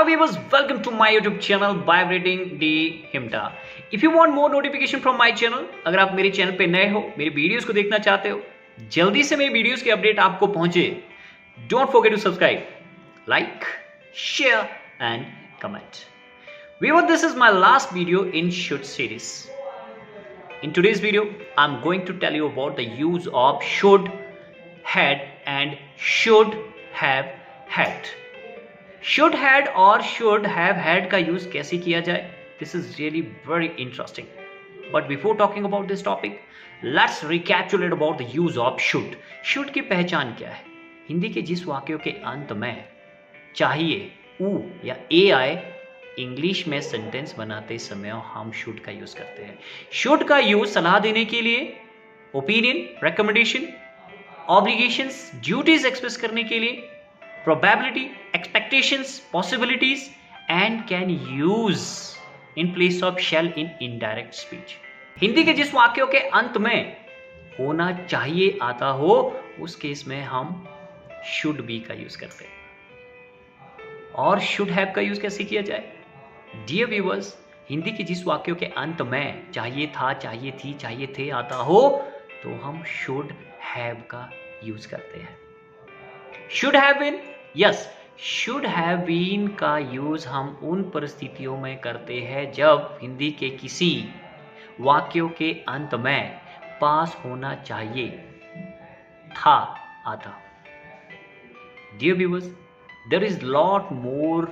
Hello viewers, welcome to my YouTube channel Vibrating the Himta. If you want more notification from my channel, अगर आप मेरे channel पे नए हो, मेरी वीडियोस को देखना चाहते हो, जल्दी से मेरी वीडियोस की अपडेट आपको पहुंचे, don't forget to subscribe, like, share and comment. Viewer, this is my last video in should series. In today's video, I'm going to tell you about the use of should, had and should have had. Should had और should have had का use कैसे किया जाए? This is really very interesting. But before talking about this topic, let's recapitulate about the use of should. Should की पहचान क्या है? हिंदी के जिस वाक्यों के अंत में चाहिए, ऊ या ए आए, इंग्लिश में सेंटेंस बनाते समय हम शुड का यूज करते हैं. शुड का यूज सलाह देने के लिए, opinion, recommendation, obligations, duties express करने के लिए, probability, expectations, possibilities, and can use in place of shall in indirect speech. Hindi के जिस वाक्यों के अंत में होना चाहिए आता हो, उस केस में हम should be का यूज करते हैं. और should have का यूज कैसे किया जाए? Dear viewers, हिंदी के जिस वाक्यों के अंत में चाहिए था, चाहिए थी, चाहिए थे आता हो, तो हम should have का यूज करते हैं. Should have been, yes, should have been का यूज हम उन परिस्थितियों में करते हैं जब हिंदी के किसी वाक्यों के अंत में पास होना चाहिए था आता. Dear viewers, there is lot more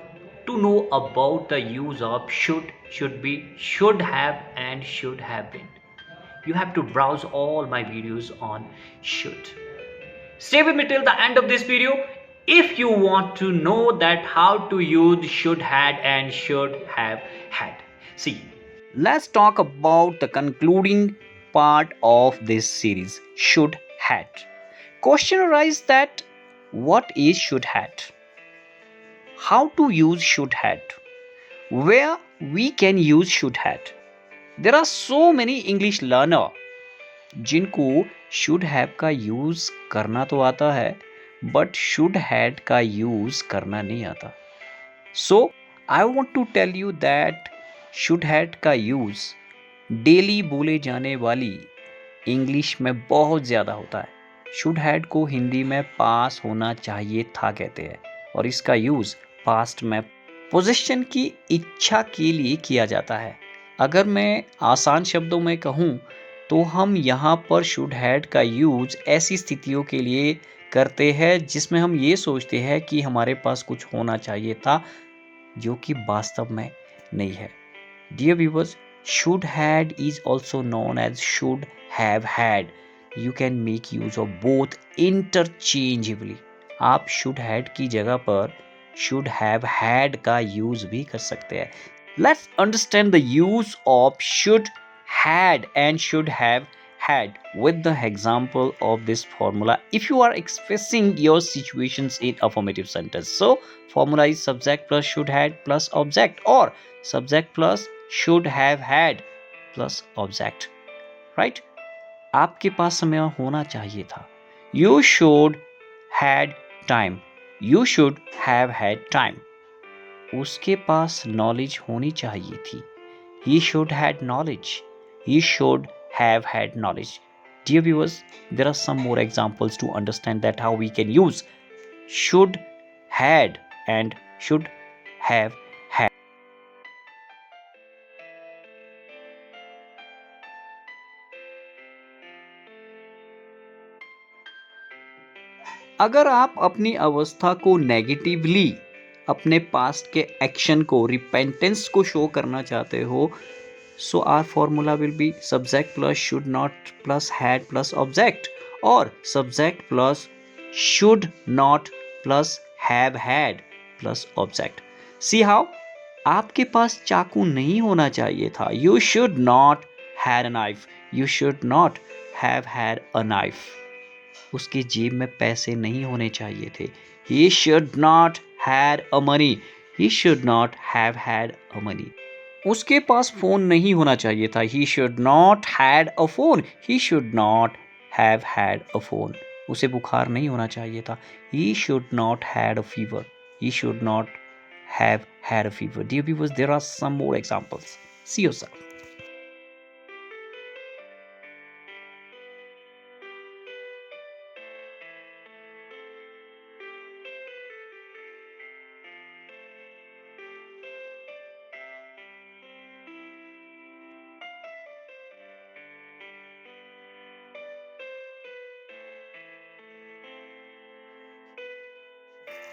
to know about the use of should be, should have and should have been. You have to browse all my videos on should. Stay with me till the end of this video if you want to know that how to use should had and should have had. See, let's talk about the concluding part of this series, should had. Question arises that what is should had? How to use should had? Where we can use should had? There are so many English learners जिनको should have का use करना तो आता है, but should had का use करना नहीं आता. So I want to tell you that should had का यूज डेली बोले जाने वाली इंग्लिश में बहुत ज़्यादा होता है. शुड हैड को हिंदी में पास होना चाहिए था कहते हैं, और इसका यूज पास्ट में पोजीशन की इच्छा के लिए किया जाता है. अगर मैं आसान शब्दों में कहूँ तो हम यहाँ पर शुड हैड का यूज ऐसी स्थितियों के लिए करते हैं जिसमें हम ये सोचते हैं कि हमारे पास कुछ होना चाहिए था जो कि वास्तव में नहीं है. Dear viewers, should had is also known as should have had. You can make use of both interchangeably. आप शुड हैड की जगह पर शुड हैव हैड का यूज भी कर सकते हैं. Let's understand the use of should had and should have had with the example of this formula if you are expressing your situations in affirmative sentence. So formula is subject plus should had plus object, or subject plus should have had plus object, right? आपके पास समय होना चाहिए था. You should had time. You should have had time. उसके पास knowledge होनी चाहिए थी. He should had knowledge. He should have had knowledge. Dear viewers, there are some more examples to understand that how we can use should had and should have had. अगर आप अपनी अवस्था को negatively अपने past के action को, repentance को show करना चाहते हो, so our formula will be subject plus should not plus had plus object, or subject plus should not plus have had plus object. See how? आपके पास चाकू नहीं होना चाहिए था. You should not had a knife. You should not have had a knife. उसकी जेब में पैसे नहीं होने चाहिए थे. He should not had a money. He should not have had a money. उसके पास फोन नहीं होना चाहिए था. He should not had a phone. He should not have had a phone. उसे बुखार नहीं होना चाहिए था. He should not had a fever. He should not have had a fever. Dear viewers, there are some more examples. See yourself.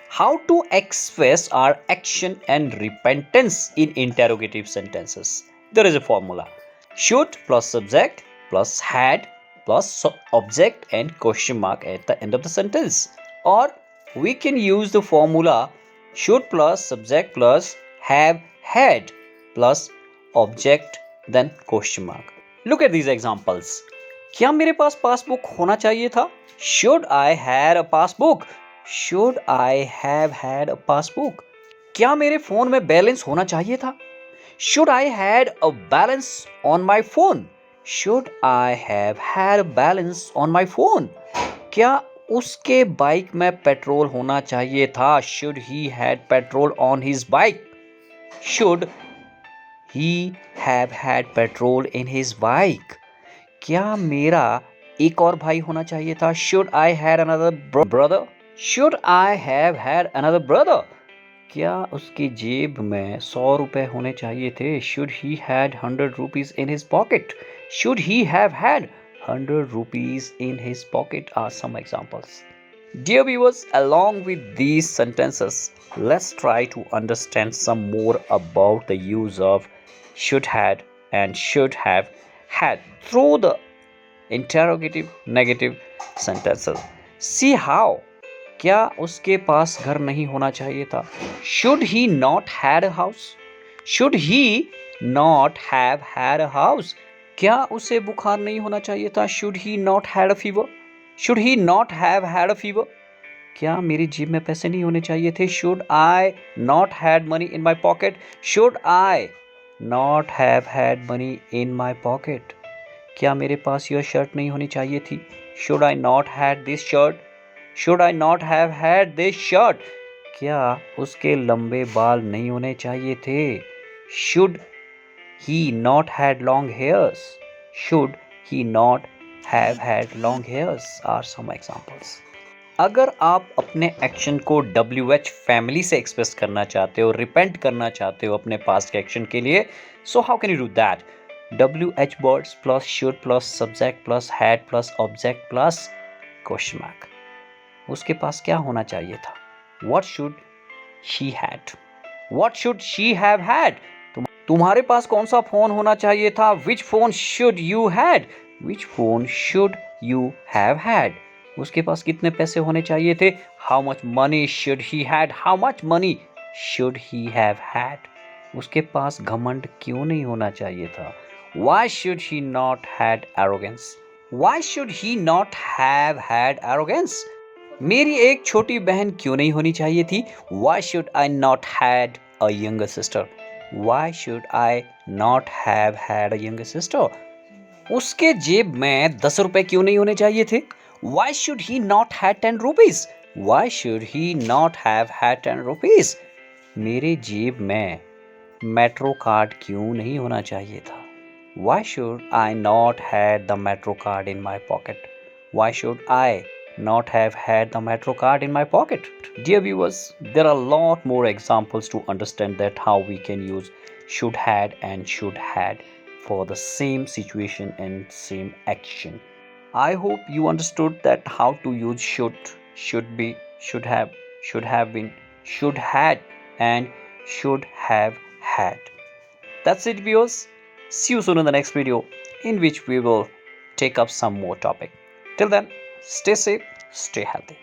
How to express our action and repentance in interrogative sentences. There is a formula. Should plus subject plus had plus object and question mark at the end of the sentence. Or we can use the formula should plus subject plus have had plus object then question mark. Look at these examples. क्या मेरे पास passbook होना चाहिए था? Should I had a passbook? Should I have had a passbook? क्या मेरे phone में balance होना चाहिए था? Should I had a balance on my phone? Should I have had a balance on my phone? क्या उसके बाइक में petrol होना चाहिए था? Should he had petrol on his bike? Should he have had petrol in his bike? क्या मेरा एक और भाई होना चाहिए था? Should I had another brother? Should I have had another brother? क्या उसकी जेब में 100 रुपए होने चाहिए थे? Should he had 100 rupees in his pocket? Should he have had 100 rupees in his pocket are some examples. Dear viewers, along with these sentences, let's try to understand some more about the use of should had and should have had through the interrogative negative sentences. See how. क्या उसके पास घर नहीं होना चाहिए था? Should he not had a house? Should he not have had a house? क्या उसे बुखार नहीं होना चाहिए था? Should he not had a fever? Should he not have had a fever? क्या मेरी जेब में पैसे नहीं होने चाहिए थे? Should I not had money in my pocket? Should I not have had money in my pocket? क्या मेरे पास यह शर्ट नहीं होनी चाहिए थी? Should I not had this shirt? Should I not have had this shirt? क्या उसके लंबे बाल नहीं होने चाहिए थे? Should he not had long hairs? Should he not have had long hairs are some examples. अगर आप अपने एक्शन को WH फैमिली से एक्सप्रेस करना चाहते हो, रिपेंट करना चाहते हो अपने पास्ट के एक्शन के लिए, so how can you do that? WH words plus should plus subject plus had plus object plus question mark. उसके पास क्या होना चाहिए था? What should she had? What should she have had? तुम्हारे पास कौन सा फोन होना चाहिए था? Which phone should you had? Which phone should you have had? उसके पास कितने पैसे होने चाहिए थे? How much money should he had? How much money should he have had? उसके पास घमंड क्यों नहीं होना चाहिए था? Why should he not had arrogance? Why should he not have had arrogance? मेरी एक छोटी बहन क्यों नहीं होनी चाहिए थी? Why should I not had a younger sister? Why should I not have had a younger sister? उसके जेब में 10 रुपए क्यों नहीं होने चाहिए थे? Why should he not had 10 rupees? Why should he not have had 10 rupees? मेरे जेब में मेट्रो कार्ड क्यों नहीं होना चाहिए था? Why should I not had the metro card in my pocket? Why should I not have had the metro card in my pocket? Dear viewers, there are a lot more examples to understand that how we can use should had and should had for the same situation and same action. I hope you understood that how to use should be, should have been, should had and should have had. That's it viewers. See you soon in the next video in which we will take up some more topic. Till then, stay safe, stay healthy.